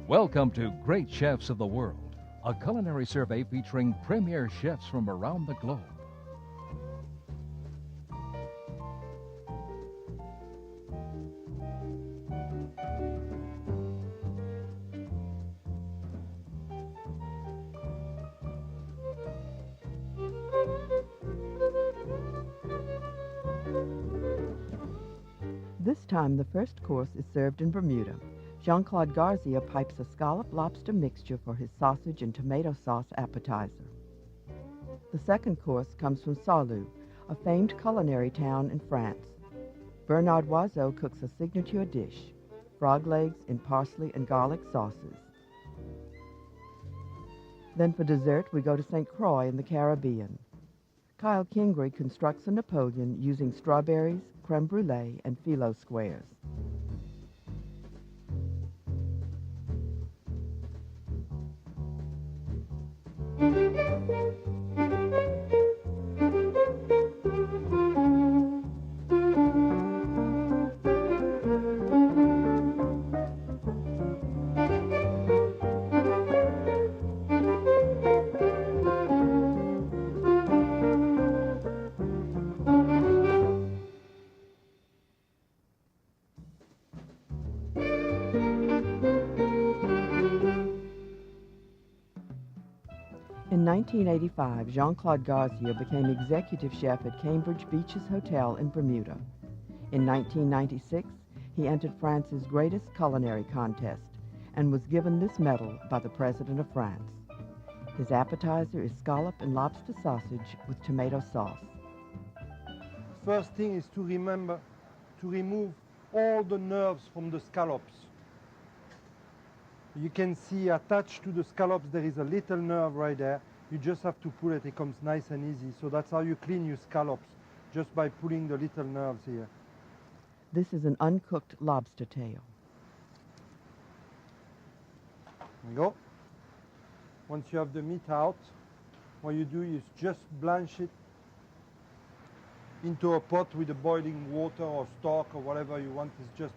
Welcome to Great Chefs of the World, a culinary survey featuring premier chefs from around the globe. This time, the first course is served in Bermuda. Jean-Claude Garcia pipes a scallop lobster mixture for his sausage and tomato sauce appetizer. The second course comes from Salou, a famed culinary town in France. Bernard Oiseau cooks a signature dish, frog legs in parsley and garlic sauces. Then for dessert, we go to St. Croix in the Caribbean. Kyle Kingry constructs a Napoleon using strawberries, creme brulee, and phyllo squares. In 1985, Jean-Claude Garcia became executive chef at Cambridge Beaches Hotel in Bermuda. In 1996, he entered France's greatest culinary contest and was given this medal by the President of France. His appetizer is scallop and lobster sausage with tomato sauce. First thing is to remember to remove all the nerves from the scallops. You can see attached to the scallops there is a little nerve right there. You just have to pull it, it comes nice and easy. So that's how you clean your scallops, just by pulling the little nerves here. This is an uncooked lobster tail. There you go. Once you have the meat out, what you do is just blanch it into a pot with the boiling water or stock or whatever you want. It's just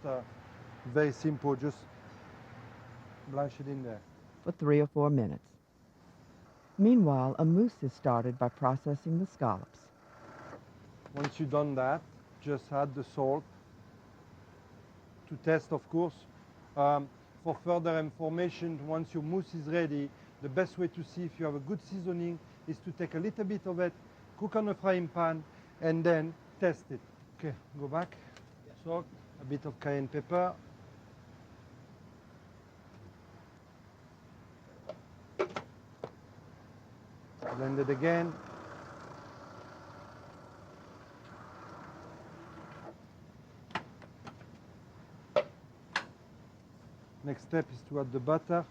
very simple, just blanch it in there. For 3 or 4 minutes. Meanwhile, a mousse is started by processing the scallops. Once you've done that, just add the salt to test, of course. For further information, once your mousse is ready, the best way to see if you have a good seasoning is to take a little bit of it, cook on a frying pan, and then test it. Okay, go back. Salt, a bit of cayenne pepper. Blend it again. Next step is to add the butter,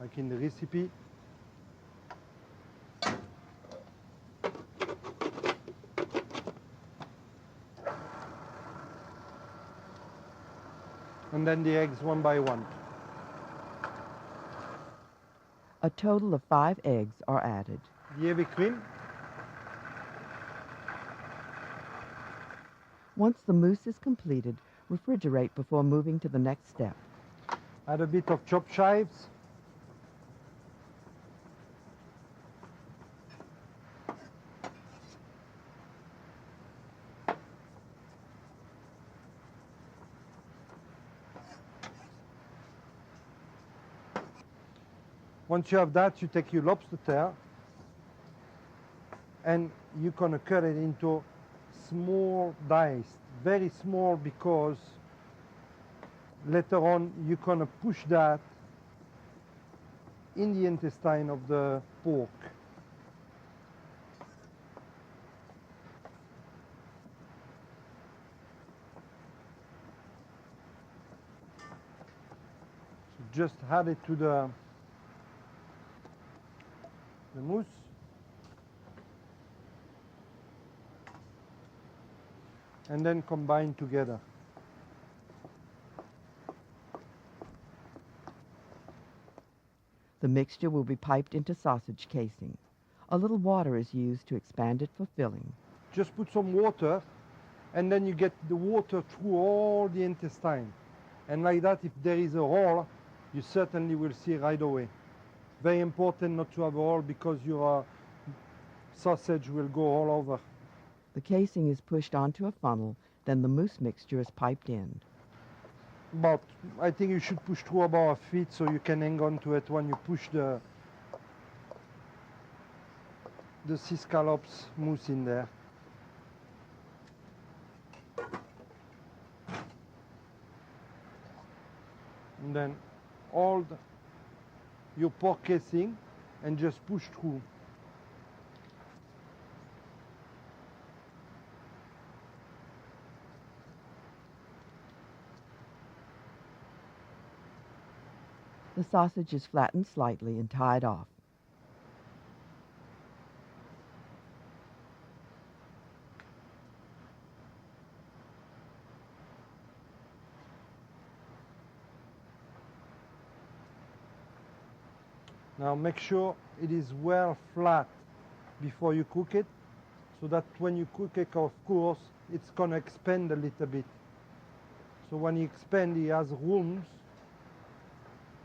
like in the recipe. And then the eggs one by one. A total of 5 eggs are added. The heavy cream. Once the mousse is completed, refrigerate before moving to the next step. Add a bit of chopped chives. Once you have that, you take your lobster tail and you're gonna cut it into small dice, very small, because later on you're gonna push that in the intestine of the pork. So just add it to the mousse. And then combine together. The mixture will be piped into sausage casing. A little water is used to expand it for filling. Just put some water, and then you get the water through all the intestine. And like that, if there is a hole, you certainly will see right away. Very important not to have a hole because your sausage will go all over. The casing is pushed onto a funnel, then the mousse mixture is piped in. I think you should push through about a feet so you can hang on to it when you push the sea scallops mousse in there. And then hold your pork casing and just push through. The sausage is flattened slightly and tied off. Now make sure it is well flat before you cook it, so that when you cook it, of course, it's going to expand a little bit. So when you expand, it has rooms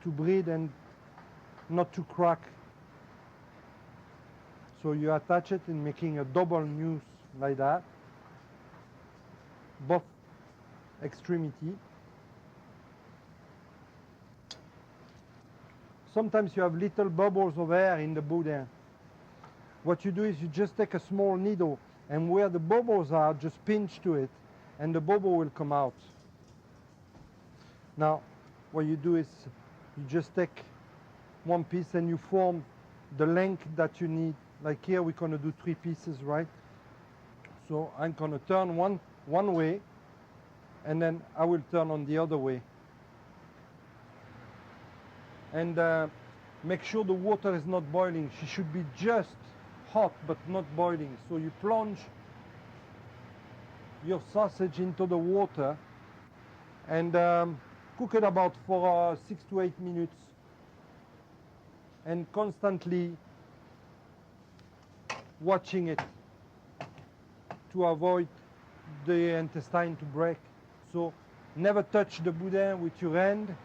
to breathe and not to crack. So you attach it in making a double mousse like that, both extremity. Sometimes you have little bubbles of air in the boudin. What you do is you just take a small needle and where the bubbles are, just pinch to it and the bubble will come out. Now, what you do is you just take one piece and you form the length that you need. Like here, we're going to do 3 pieces, right? So I'm going to turn one way and then I will turn on the other way. And make sure the water is not boiling. She should be just hot but not boiling. So you plunge your sausage into the water and cook it about for 6 to 8 minutes and constantly watching it to avoid the intestine to break. So never touch the boudin with your hand.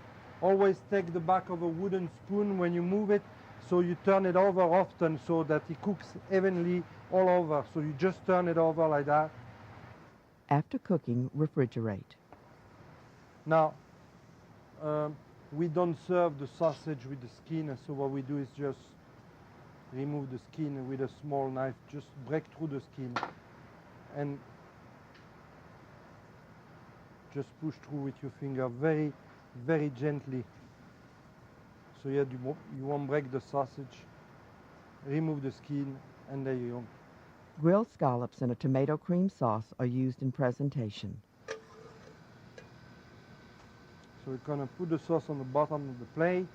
Always take the back of a wooden spoon when you move it, so you turn it over often so that it cooks evenly all over. So you just turn it over like that. After cooking, refrigerate. Now, we don't serve the sausage with the skin, so what we do is just remove the skin with a small knife, just break through the skin and just push through with your finger very, very gently. So yeah, you won't break the sausage. Remove the skin and there you go. Grilled scallops in a tomato cream sauce are used in presentation. So we're gonna put the sauce on the bottom of the plate.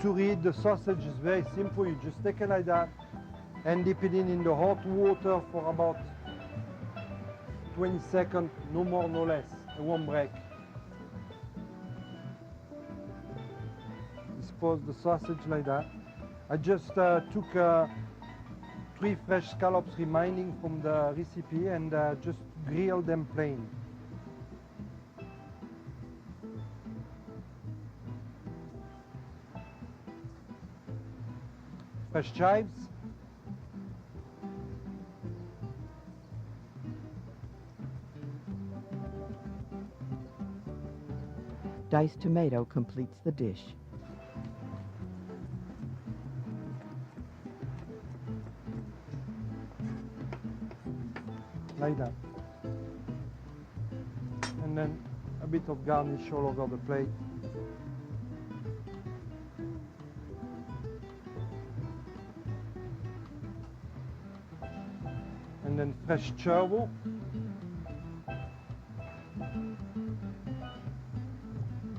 To read the sausage is very simple. You just take it like that and dip it in the hot water for about 20 seconds, no more, no less. It won't break. Dispose the sausage like that. I just took 3 fresh scallops remaining from the recipe and just grilled them plain. Fresh chives. Diced tomato completes the dish. Like that. And then a bit of garnish all over the plate. And then fresh chervil.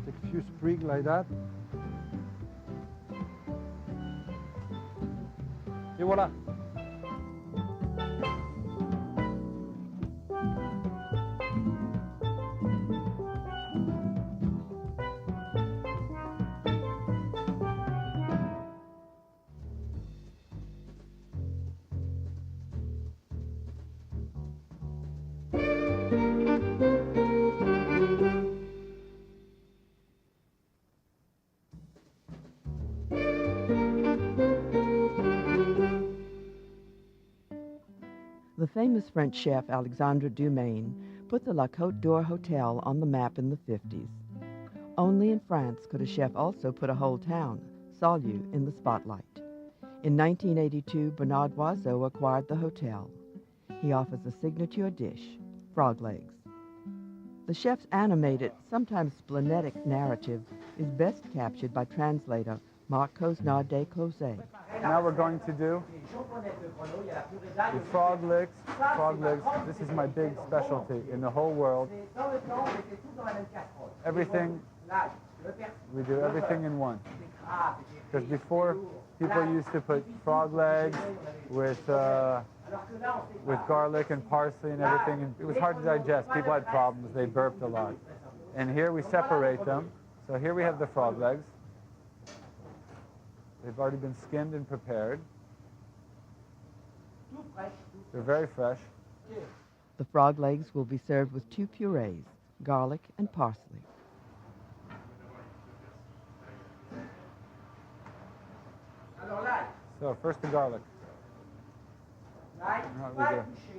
Take a few sprigs like that. Et voilà. famous French chef Alexandre Dumaine put the La Côte d'Or Hotel on the map in the 50s. Only in France could a chef also put a whole town, Saulieu, in the spotlight. In 1982, Bernard Loiseau acquired the hotel. He offers a signature dish, frog legs. The chef's animated, sometimes splenetic narrative is best captured by translator Marc Cosnard de Closet. Now we're going to do the frog legs. Frog legs, this is my big specialty in the whole world. Everything, we do everything in one. Because before, people used to put frog legs with garlic and parsley and everything, and it was hard to digest. People had problems, they burped a lot. And here we separate them. So here we have the frog legs. They've already been skinned and prepared. They're very fresh. The frog legs will be served with two purees, garlic and parsley. So first the garlic.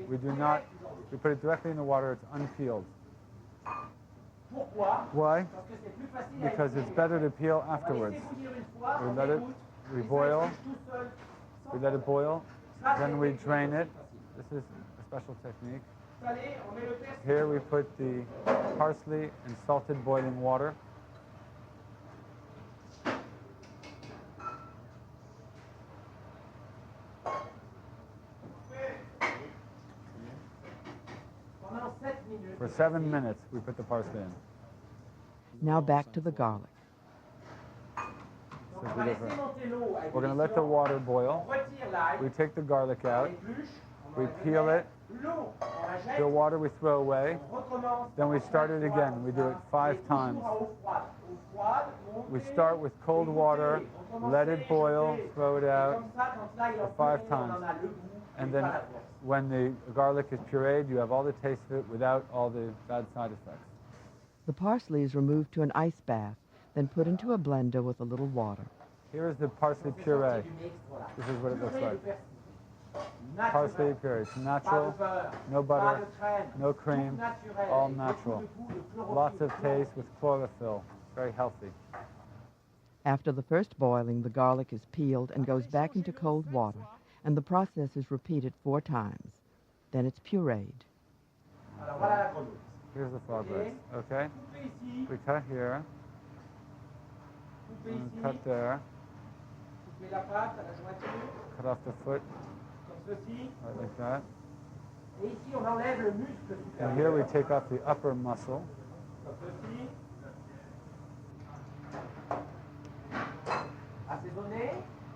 We do not, we put it directly in the water, it's unpeeled. Why? Because it's better to peel afterwards. We let it, we boil, we let it boil, then we drain it. This is a special technique. Here we put the parsley and salted boiling water. For 7 minutes, we put the parsley in. Now back to the garlic. We're going to let the water boil. We take the garlic out. We peel it. The water we throw away. Then we start it again. We do it 5 times. We start with cold water, let it boil, throw it out for 5 times. And then when the garlic is pureed, you have all the taste of it without all the bad side effects. The parsley is removed to an ice bath, then put into a blender with a little water. Here is the parsley puree. This is what it looks like. Parsley puree. It's natural, no butter, no cream, all natural. Lots of taste with chlorophyll. Very healthy. After the first boiling, the garlic is peeled and goes back into cold water, and the process is repeated 4 times. Then it's pureed. Here's the frog legs, okay? We cut here, and cut there, cut off the foot, right like that. And here we take off the upper muscle.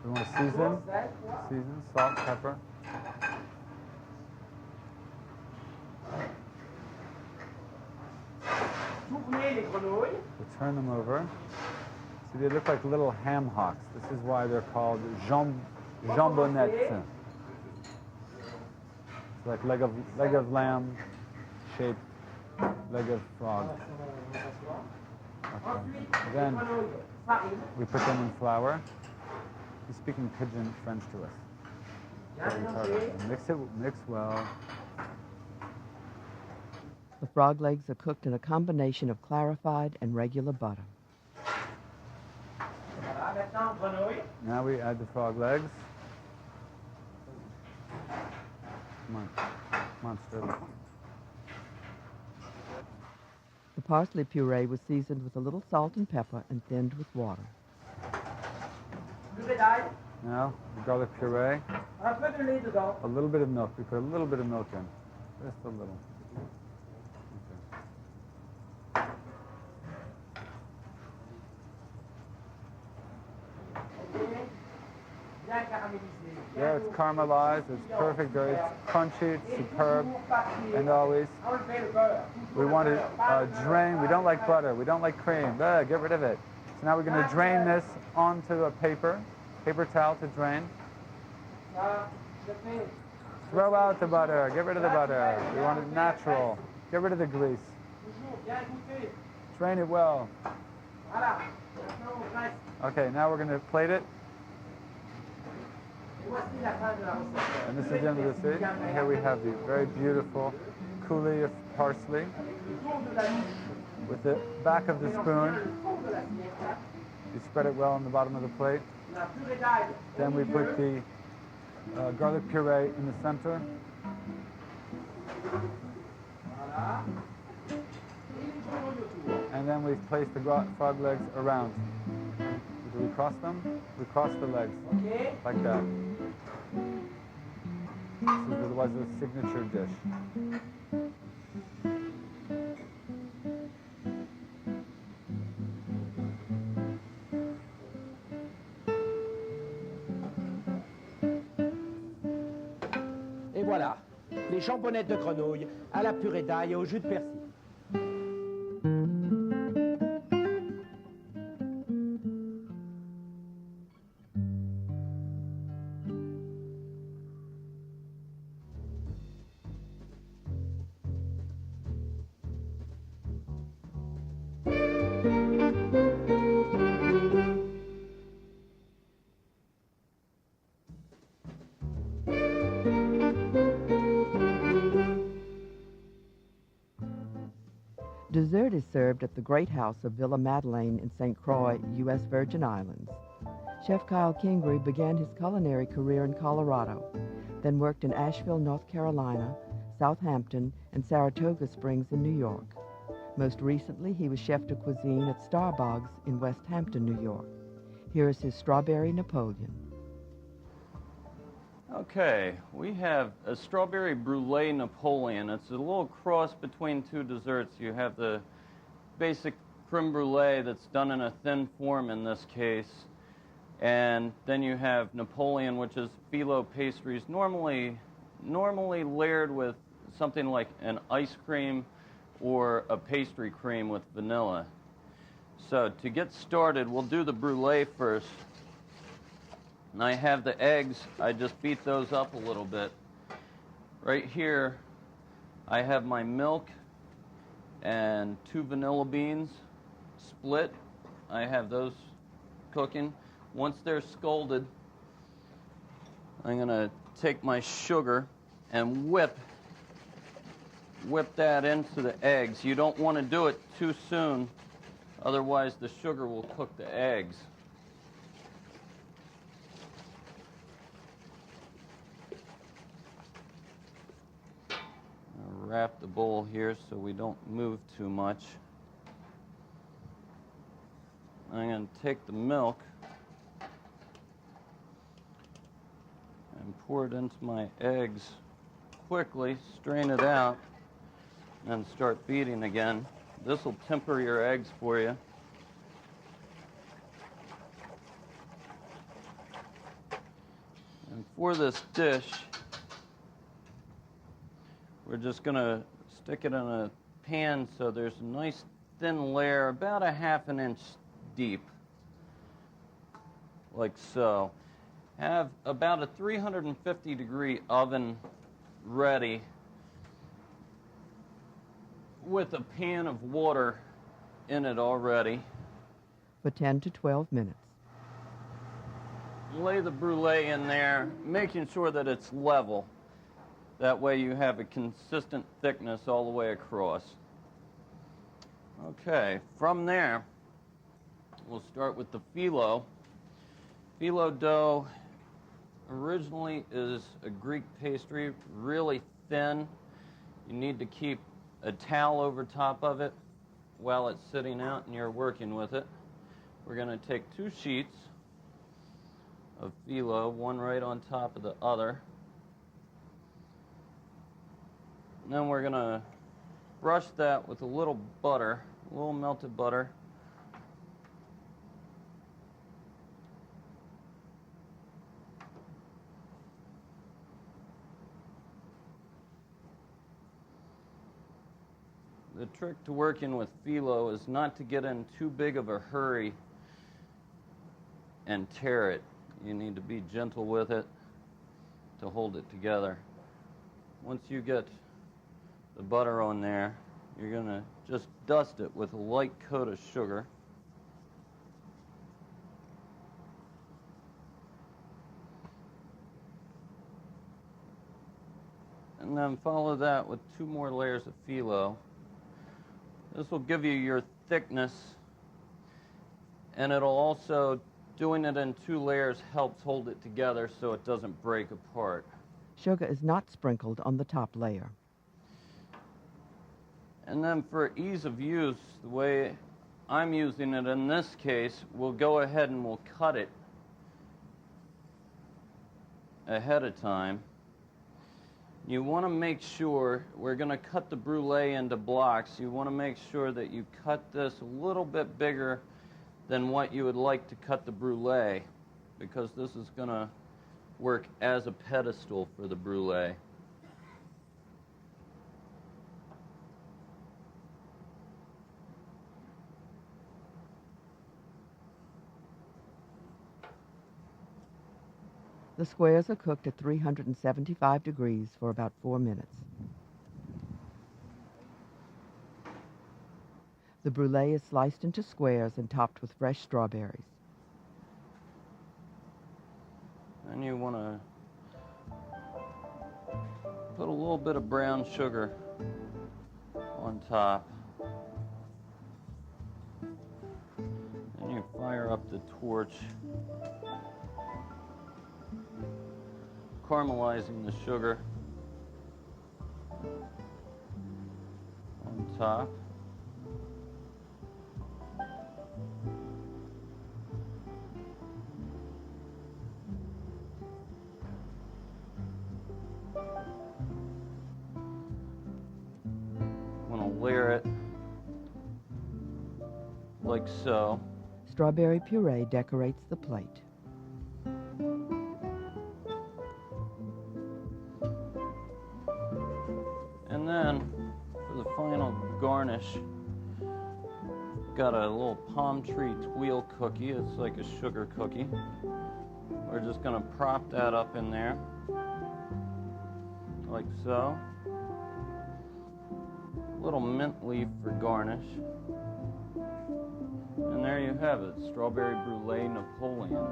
We want to season, salt, pepper. We turn them over. See, they look like little ham hocks. This is why they're called jambonnettes. It's like leg of lamb shaped leg of frog. Okay. Then we put them in flour. He's speaking pidgin French to us. Mix well. The frog legs are cooked in a combination of clarified and regular butter. Now we add the frog legs. Come on, stir them. The parsley puree was seasoned with a little salt and pepper and thinned with water. Now, the garlic puree. A little bit of milk. We put a little bit of milk in. Just a little. Yeah, it's caramelized, it's perfect, it's crunchy, it's superb, and always we want to drain. We don't like butter, we don't like cream, get rid of it. So now we're going to drain this onto a paper towel to drain. Throw out the butter, get rid of the butter. We want it natural, get rid of the grease. Drain it well. Okay, now we're going to plate it. And this is the end of the sea. And here we have the very beautiful coulis of parsley with the back of the spoon. You spread it well on the bottom of the plate. Then we put the garlic puree in the center. And then we place the frog legs around. Do we cross them? We cross the legs, like that. This was a signature dish. Et voilà, les champonettes de grenouille à la purée d'ail et au jus de persil. Dessert is served at the Great House of Villa Madeleine in St. Croix, U.S. Virgin Islands. Chef Kyle Kingery began his culinary career in Colorado, then worked in Asheville, North Carolina, Southampton, and Saratoga Springs in New York. Most recently, he was chef de cuisine at Starbucks in West Hampton, New York. Here is his strawberry Napoleon. Okay, we have a strawberry brulee Napoleon. It's a little cross between two desserts. You have the basic creme brulee that's done in a thin form in this case, and then you have Napoleon, which is phyllo pastries, normally layered with something like an ice cream or a pastry cream with vanilla. So to get started, we'll do the brulee first. And I have the eggs. I just beat those up a little bit. Right here, I have my milk and 2 vanilla beans split. I have those cooking. Once they're scalded, I'm going to take my sugar and whip that into the eggs. You don't want to do it too soon, otherwise the sugar will cook the eggs. Wrap the bowl here so we don't move too much. I'm going to take the milk and pour it into my eggs quickly, strain it out, and start beating again. This will temper your eggs for you. And for this dish, we're just going to stick it in a pan so there's a nice thin layer, about a ½ inch deep, like so. Have about a 350-degree oven ready with a pan of water in it already. For 10 to 12 minutes. Lay the brulee in there, making sure that it's level. That way you have a consistent thickness all the way across. Okay, from there, we'll start with the phyllo. Phyllo dough originally is a Greek pastry, really thin. You need to keep a towel over top of it while it's sitting out and you're working with it. We're going to take 2 sheets of phyllo, one right on top of the other. And then we're going to brush that with a little butter, a little melted butter. The trick to working with phyllo is not to get in too big of a hurry and tear it. You need to be gentle with it to hold it together. Once you get the butter on there, you're going to just dust it with a light coat of sugar. And then follow that with 2 more layers of phyllo. This will give you your thickness, and it'll also, doing it in 2 layers helps hold it together so it doesn't break apart. Sugar is not sprinkled on the top layer. And then for ease of use, the way I'm using it in this case, we'll go ahead and we'll cut it ahead of time. You want to make sure, we're going to cut the brulee into blocks. You want to make sure that you cut this a little bit bigger than what you would like to cut the brulee, because this is going to work as a pedestal for the brulee. The squares are cooked at 375 degrees for about 4 minutes. The brulee is sliced into squares and topped with fresh strawberries. Then you want to put a little bit of brown sugar on top. Then you fire up the torch, caramelizing the sugar on top. I'm going to layer it like so. Strawberry puree decorates the plate. And then, for the final garnish, got a little palm tree tweel cookie. It's like a sugar cookie. We're just going to prop that up in there, like so. A little mint leaf for garnish. And there you have it, strawberry brulee Napoleon.